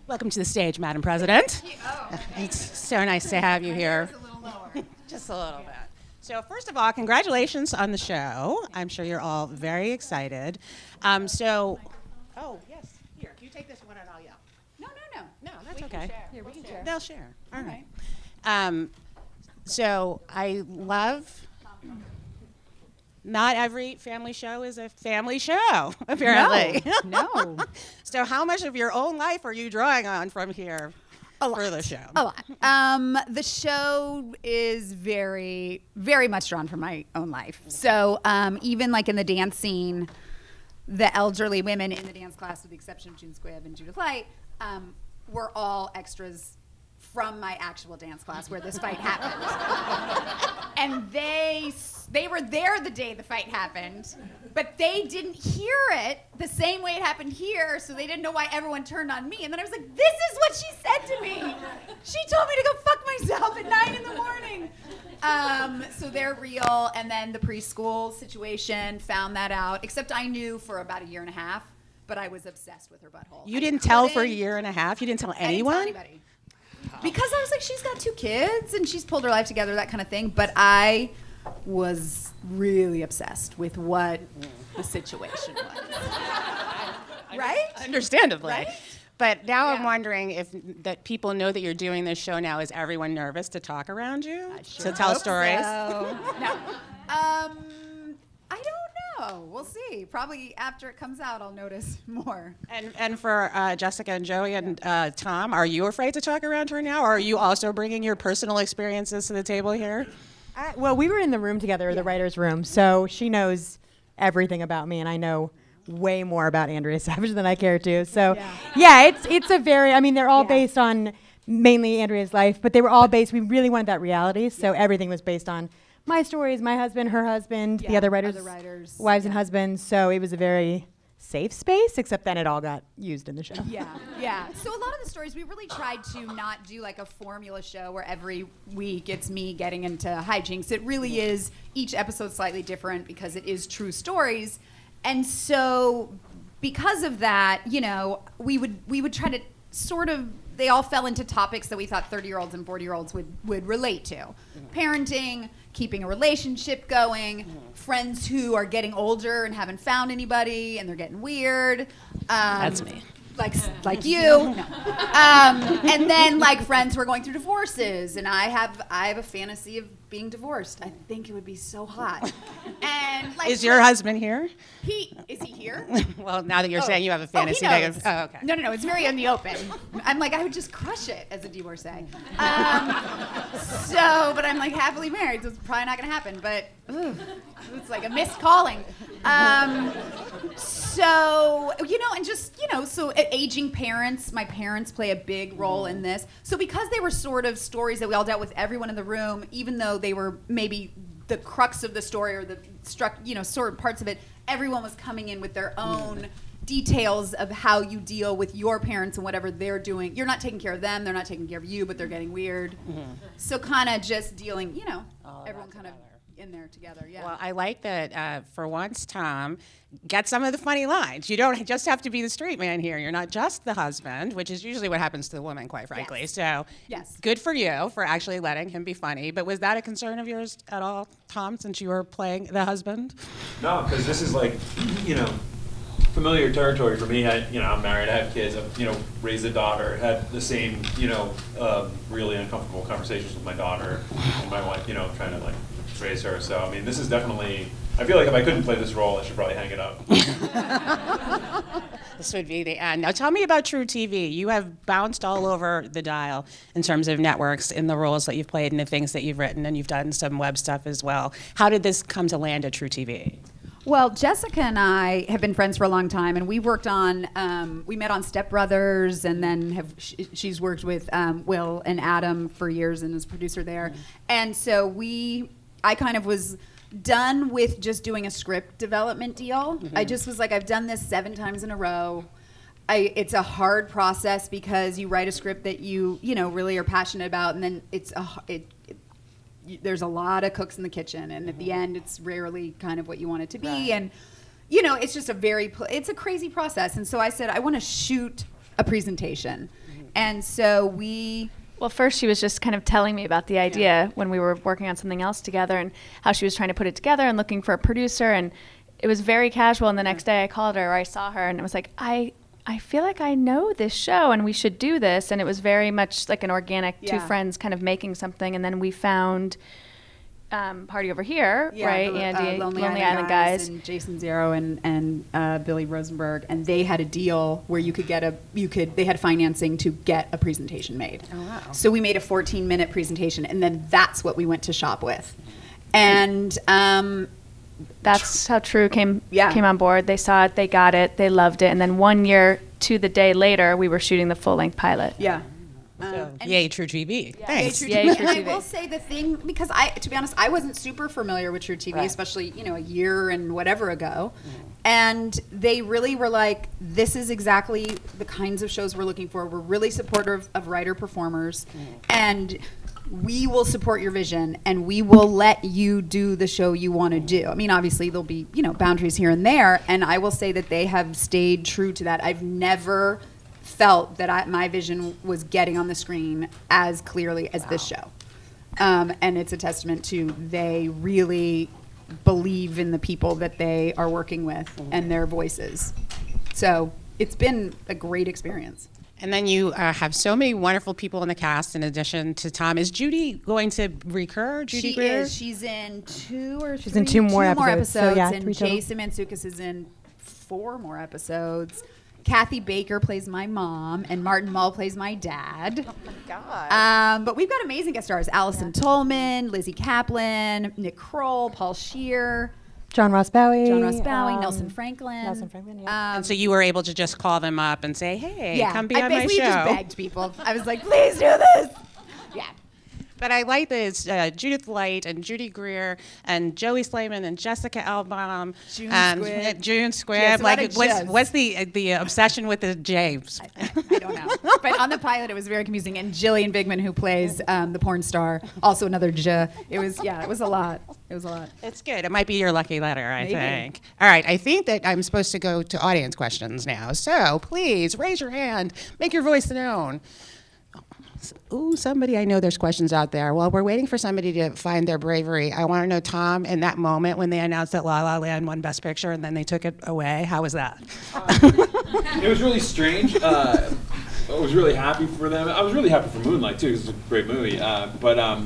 Welcome to the stage, Madam President. It's so nice to have you here. Just a little bit. So first of all, congratulations on the show. I'm sure you're all very excited. Oh, yes. Here, you take this one and I'll yell. No, that's okay. Here, we can share. They'll share. All right. So I love... Not every family show is a family show, apparently. No. So how much of your own life are you drawing on from here for the show? A lot. The show is very, very much drawn from my own life. So even like in the dance scene, the elderly women in the dance class, with the exception of June Squibb and Judith Light, were all extras from my actual dance class where this fight happened. And they were there the day the fight happened, but they didn't hear it the same way it happened here, so they didn't know why everyone turned on me. And then I was like, this is what she said to me. She told me to go fuck myself at 9 in the morning. So they're real. And then the preschool situation, found that out, except I knew for about a year and a half, but I was obsessed with her butthole. You didn't tell for a year and a half? You didn't tell anyone? I didn't tell anybody. Because I was like, she's got 2 kids and she's pulled her life together, that kind of thing. But I was really obsessed with what the situation was. Right? Understandably. Right? But now I'm Yeah. wondering if that people know that you're doing this show now. Is everyone nervous to talk around you? Sure To tell hope stories? so. No. I don't know. We'll see. Probably after it comes out, I'll notice more. And for Jessica and Joey and Tom, are you afraid to talk around her now? Or are you also bringing your personal experiences to the table here? Well, we were in the room together, the writer's room, so she knows everything about me, and I know way more about Andrea Savage than I care to. So, it's a very, I mean, they're all based on mainly Andrea's life, but they were all based, we really wanted that reality, so everything was based on my stories, my husband, her husband, the other writers, wives and husbands, so it was a very safe space, except then it all got used in the show. Yeah. So a lot of the stories, we really tried to not do like a formula show where every week it's me getting into hijinks. It really is each episode slightly different because it is true stories. And so because of that, you know, we would try to sort of, they all fell into topics that we thought 30-year-olds and 40-year-olds would relate to. Parenting, keeping a relationship going, friends who are getting older and haven't found anybody and they're getting weird. That's me. Like you. No. And then like friends who are going through divorces, and I have a fantasy of being divorced. I think it would be so hot. And like, Is your husband here? Is he here? Well, now that you're saying you have a fantasy. He knows. Okay. No, it's very in the open. I'm like, I would just crush it as a divorcee. But I'm like happily married, so it's probably not gonna happen, but it's like a missed calling. So, you know, and just, you know, so aging parents, my parents play a big role in this. So because they were sort of stories that we all dealt with, everyone in the room, even though they were maybe the crux of the story or the sort of parts of it, everyone was coming in with their own details of how you deal with your parents and whatever they're doing. You're not taking care of them, they're not taking care of you, but they're getting weird. So kind of just dealing, you know, everyone kind of in there together, Well, I like that for once, Tom, get some of the funny lines. You don't just have to be the straight man here. You're not just the husband, which is usually what happens to the woman, quite frankly. Yes. So good for you for actually letting him be funny. But was that a concern of yours at all, Tom, since you were playing the husband? No, because this is like, you know, familiar territory for me. I'm married, I have kids, I've, raised a daughter, had the same, really uncomfortable conversations with my daughter and my wife, trying to like raise her. So, I mean, this is definitely, I feel like if I couldn't play this role, I should probably hang it up. This would be the end. Now tell me about truTV. You have bounced all over the dial in terms of networks in the roles that you've played and the things that you've written, and you've done some web stuff as well. How did this come to land at truTV? Well, Jessica and I have been friends for a long time, and we worked on, we met on Step Brothers, and then she's worked with Will and Adam for years and is producer there. And so I kind of was done with just doing a script development deal. I just was like, I've done this 7 times in a row. It's a hard process because you write a script that you really are passionate about, and then there's a lot of cooks in the kitchen, and at the end, it's rarely kind of what you want it to be. Right. And, it's just it's a crazy process. And so I said, I want to shoot a presentation. And so we... Well, first she was just kind of telling me about the idea when we were working on something else together and how she was trying to put it together and looking for a producer. And it was very casual. And the next day I called her or I saw her and it was like, I feel like I know this show and we should do this. And it was very much like an organic two friends kind of making something. And then we found Party Over Here, right? Andy, Lonely Island guys. And Jason Zero and Billy Rosenberg. And they had a deal where they had financing to get a presentation made. Oh, wow. So we made a 14-minute presentation and then that's what we went to shop with. And that's how True came on board. They saw it, they got it, they loved it. And then 1 year to the day later, we were shooting the full-length pilot. So, yay, truTV. Thanks. Yay, truTV. And I will say the thing, because to be honest, I wasn't super familiar with truTV, especially, a year and whatever ago. And they really were like, this is exactly the kinds of shows we're looking for. We're really supportive of writer-performers. And we will support your vision and we will let you do the show you want to do. I mean, obviously there'll be, boundaries here and there. And I will say that they have stayed true to that. I've never felt that my vision was getting on the screen as clearly as this show. And it's a testament to they really believe in the people that they are working with and their voices. So it's been a great experience. And then you have so many wonderful people in the cast in addition to Tom. Is Judy going to recur? Judy Greer? Is. She's in two more episodes. So, yeah, and Jason Mantzoukas is in 4 more episodes. Kathy Baker plays my mom, and Martin Mull plays my dad. Oh my God! But we've got amazing guest stars: Allison Tolman, Lizzie Kaplan, Nick Kroll, Paul Scheer, John Ross Bowie, Nelson Franklin. And so you were able to just call them up and say, "Hey, come be on my show." I basically just begged people. I was like, "Please do this." Yeah. But I like this Judith Light and Judy Greer and Joey Slamon and Jessica Elbaum and June Squibb. Yes, like, what's the obsession with the James? I don't know. But on the pilot, it was very confusing. And Jillian Bigman, who plays the porn star, also another J. It was a lot. It was a lot. It's good. It might be your lucky letter, I think. All right. I think that I'm supposed to go to audience questions now. So please raise your hand. Make your voice known. Ooh, somebody, I know there's questions out there. While we're waiting for somebody to find their bravery, I want to know, Tom, in that moment when they announced that La La Land won Best Picture and then they took it away, how was that? It was really strange. I was really happy for them. I was really happy for Moonlight, too, because it's a great movie. But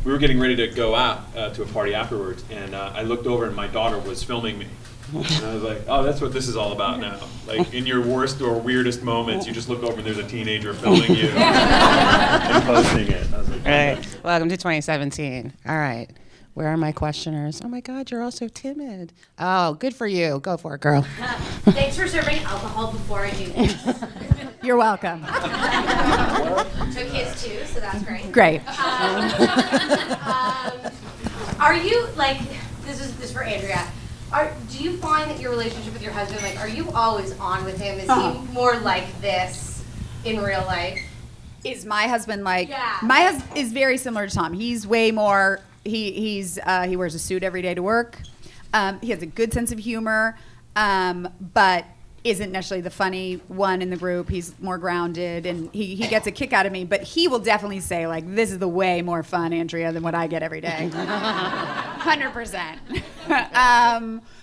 we were getting ready to go out to a party afterwards, and I looked over and my daughter was filming me. And I was like, oh, that's what this is all about now. Like, in your worst or weirdest moments, you just look over and there's a teenager filming you and posting it. I was like, all right. Welcome to 2017. All right. Where are my questioners? Oh, my God, you're all so timid. Oh, good for you. Go for it, girl. Thanks for serving alcohol before I do this. You're welcome. Took his too, so that's great. Great. Are you, like, this is for Andrea. Do you find that your relationship with your husband, like, are you always on with him? Is he more like this in real life? Is my husband like? Yeah. My husband is very similar to Tom. He's way more. He wears a suit every day to work. He has a good sense of humor, but isn't necessarily the funny one in the group. He's more grounded, and he gets a kick out of me. But he will definitely say, like, this is the way more fun, Andrea, than what I get every day. 100%.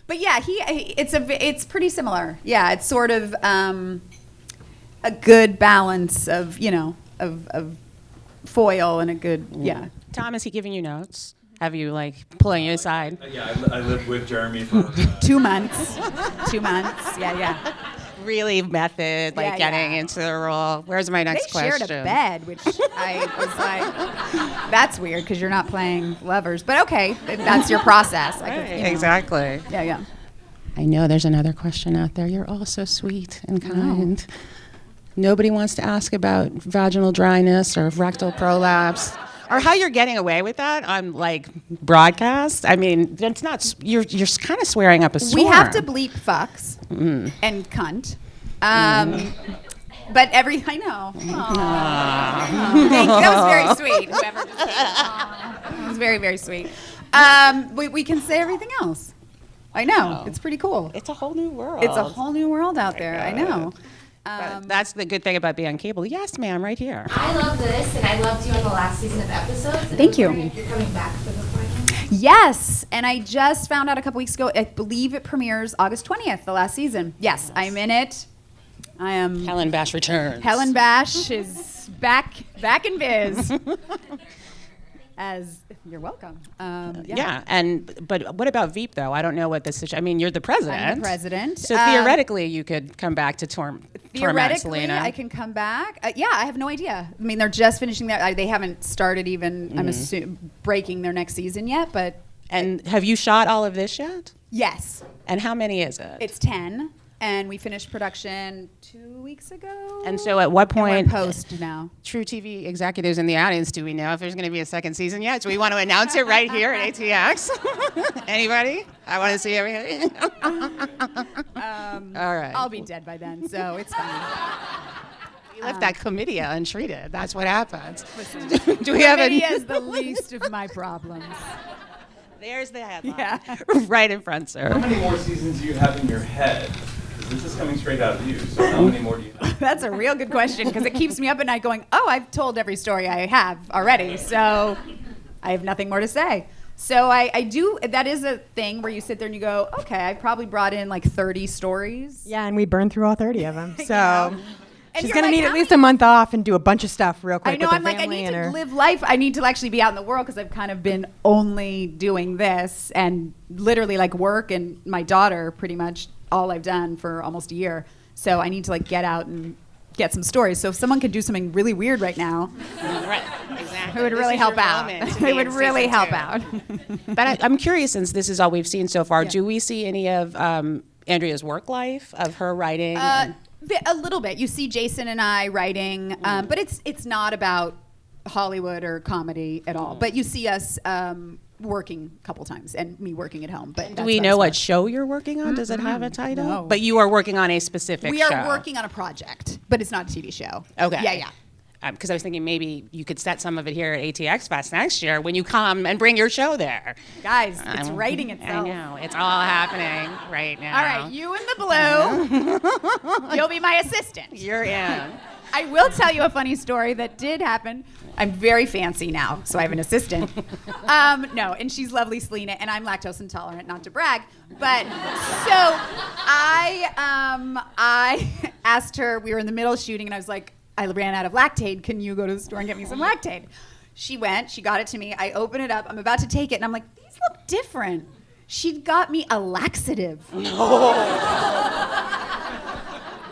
But yeah, it's pretty similar. Yeah, it's sort of a good balance of of foil and a good Tom, is he giving you notes? Have you, like, pulling you aside? Yeah, I lived with Jeremy for 2 months. 2 months. Yeah. Really method, like getting into the role. Where's my next question? They shared a bed, which I was like, that's weird because you're not playing lovers. But okay, if that's your process. Exactly. Yeah. I know there's another question out there. You're all so sweet and kind. Nobody wants to ask about vaginal dryness or rectal prolapse. Or how you're getting away with that on, like, broadcast. I mean, it's not. You're kind of swearing up a storm. We have to bleep fucks and cunt. But I know. Thank you. That was very sweet. Whoever just said it was very, very sweet. We can say everything else. I know. It's pretty cool. It's a whole new world. It's a whole new world out there. I know. But that's the good thing about being on cable. Yes, ma'am, right here. I love this, and I loved you in the last season of episodes. And Thank you. I was wondering if you're coming back for the final. Yes, and I just found out a couple weeks ago. I believe it premieres August 20th, the last season. Yes, I'm in it. I am. Helen Bash returns. Helen Bash is back in biz. As you're welcome. Yeah, but what about Veep though? I don't know what this is. I mean, you're the president. I'm the president. So theoretically, you could come back to torment Theoretically, Selena. I can come back. Yeah, I have no idea. I mean, they're just finishing that. They haven't started even. I'm assuming breaking their next season yet, but. And have you shot all of this yet? Yes. And how many is it? It's 10, and we finished production 2 weeks ago. And so at what And we're in point, post now. truTV executives in the audience, do we know if there's going to be a second season yet? Do we want to announce it right here at ATX? Anybody? I want to see everything. All right. I'll be dead by then, so it's fine. You left that chlamydia untreated. That's what happens. Do we have Chlamydia is the least of my problems. There's the headline. Yeah. Right in front, sir. How many more seasons do you have in your head? Because this is coming straight out of you. So how many more do you have? That's a real good question because it keeps me up at night going, oh, I've told every story I have already, so I have nothing more to say. So I do, that is a thing where you sit there and you go, okay, I probably brought in like 30 stories. Yeah, and we burned through all 30 of them. So And she's you're going to like, need how at least many- a month off and do a bunch of stuff real quick I know, with I'm her like, I family need and to her. live life. I need to actually be out in the world because I've kind of been only doing this and literally like work and my daughter pretty much all I've done for almost a year. So I need to like get out and get some stories. So if someone could do something really weird right now, Right, exactly. it would really help out. It would really help out. But I'm curious, since this is all we've seen so far, Yeah. do we see any of Andrea's work life, of her writing? A little bit. You see Jason and I writing, but it's not about Hollywood or comedy at all. But you see us working a couple times and me working at home. But do that's we about know as what much. show you're working on? Does it have a title? No. But you are working on a specific We show. are working on a project, but it's not a TV show. Okay. Yeah. Because I was thinking maybe you could set some of it here at ATX Fest next year when you come and bring your show there. Guys, it's I'm- writing itself. I know. It's all happening right now. All right, you in the blue. You'll be my assistant. You're in. I will tell you a funny story that did happen. I'm very fancy now, so I have an assistant. No, and she's lovely, Selena, and I'm lactose intolerant, not to brag. But so I asked her, we were in the middle of shooting, and I was like, I ran out of Lactaid. Can you go to the store and get me some Lactaid? She went, she got it to me. I open it up. I'm about to take it, and I'm like, these look different. She got me a laxative.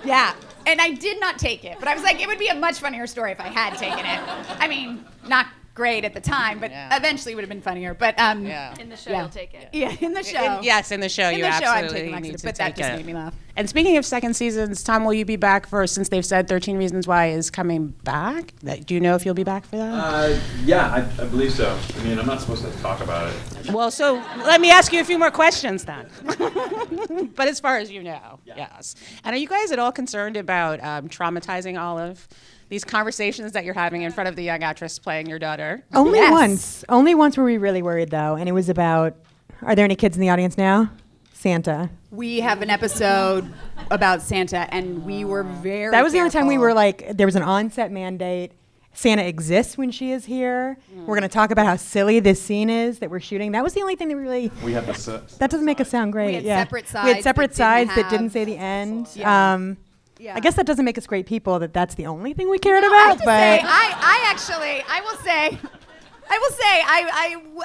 Yeah. And I did not take it, but I was like, it would be a much funnier story if I had taken it. I mean, not great at the time, but Yeah. eventually it would have been funnier. But Yeah. In the show, Yeah. you'll take it. yeah, in the show. Yes, in the show, In you the show, I'm absolutely taking need laxative, to but that take just it. made me laugh. And speaking of second seasons, Tom, will you be back for, since they've said 13 Reasons Why is coming back? Do you know if you'll be back for that? Yeah, I believe so. I mean, I'm not supposed to talk about it. Well, so let me ask you a few more questions then. But as far as you know, yes. And are you guys at all concerned about traumatizing all of these conversations that you're having in front of the young actress playing your daughter? Only Yes. once. Only once were we really worried, though. And it was about, are there any kids in the audience now? Santa. We have an episode about Santa, and we were very That was the only time we careful. were like, there was an on-set mandate. Santa exists when she is here. We're going to talk about how silly this scene is that we're shooting. That was the only thing that really, We have this. that doesn't make us sound great. We had yeah. separate We had sides separate that didn't sides that have- didn't say the end. Yeah. Yeah. I guess that doesn't make us great people, that's the only thing we cared I about. have to but say, I will say,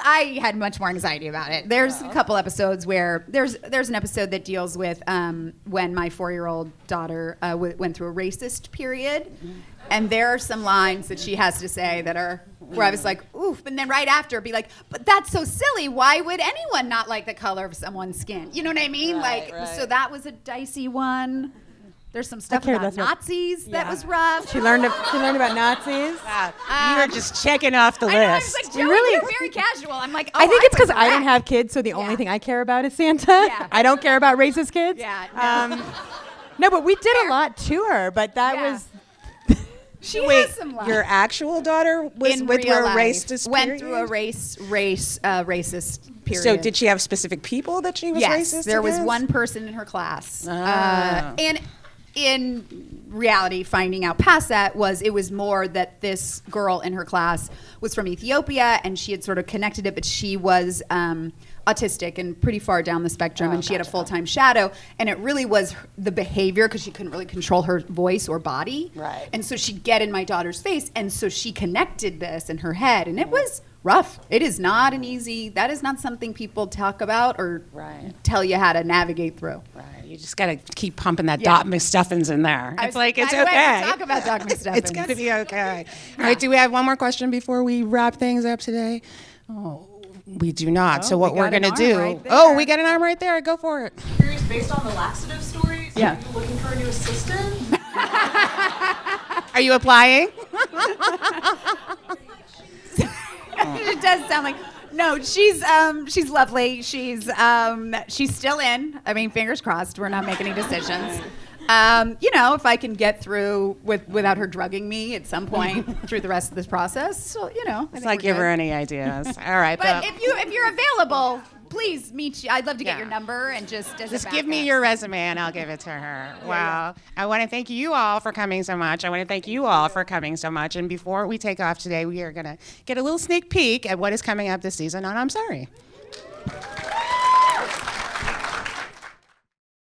I had much more anxiety about it. There's a couple episodes where there's an episode that deals with when my 4-year-old daughter went through a racist period, and there are some lines that she has to say that are where I was like, oof, and then right after be like, but that's so silly. Why would anyone not like the color of someone's skin? You know what I mean? Right, Like, right. so that was a dicey one. There's some stuff cared about less about- Nazis that Yeah. was rough. she learned about Nazis. You were just checking off the I know, I was list. like, Joey, really- you're very casual. I'm like, oh, I think it's was because I don't correct. have kids, so the only Yeah. thing I care about is Santa. Yeah. I don't care about racist kids. Yeah, no. No, but we did a lot to her, but that Yeah. was She Wait, has some lines. your actual daughter was in went real through a life, racist went period? through a racist period. So did she have specific people that she was yes, racist there was against? one person in her class, Ah. and in reality, finding out past that it was more that this girl in her class was from Ethiopia, and she had sort of connected it, but she was autistic and pretty far down the spectrum, and she had a full-time shadow, and it really was the behavior, because she couldn't really control her voice or body. Right. And so she'd get in my daughter's face, and so she connected this in her head, and it was rough. It is not that is not something people talk about or tell you how to navigate through. Right. You just got to keep pumping that Doc McStuffins in there. It's like, it's okay. Talk about Doc McStuffins. It's going to be okay. All right, do we have one more question before we wrap things up today? Oh, we do not. So what we're going to do... we got an arm right there. Go for it. Curious, based on the laxative story, are you looking for a new assistant? Are you applying? It does sound like... No, she's lovely. She's still in. I mean, fingers crossed. We're not making any decisions. If I can get through without her drugging me at some point through the rest of this process, so, It's like give her any ideas. All right. But if you're available, please meet you. I'd love to get your number and just give me your resume and I'll give it to her. Wow. I want to thank you all for coming so much. And before we take off today, we are going to get a little sneak peek at what is coming up this season on I'm Sorry.